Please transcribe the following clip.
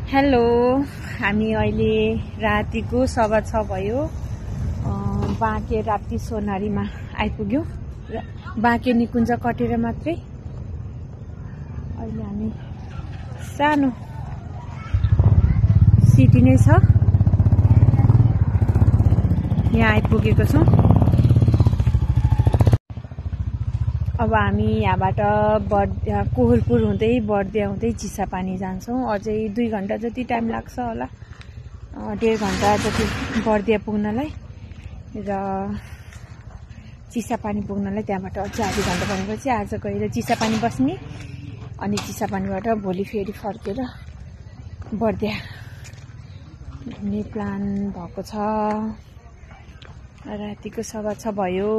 Hello, हामी अहिले रातिको 6:15 भयो। बाँके राप्ती सोनारीमा आइपुग्यौँ। बाँके निकुञ्ज कटेर मात्रै अहिले हामी सानो सिटी नै छ यहाँ आइपुगेको छौँ। अब हामी यहाँबाट कोहलपुर हुँदै बर्दिया हुँदै चिसापानी जान्छौँ। अझै 2 घण्टा जति टाइम लाग्छ होला, 1.5 घण्टा जति बर्दिया पुग्नलाई र चिसापानी पुग्नलाई। त्यहाँबाट अझै आधी घण्टा भनेपछि आज गएर चिसापानी बस्ने अनि चिसापानीबाट भोलि फेरि फर्केर बर्दिया घुम्ने प्लान भएको छ। रातिको 6:15 भयो।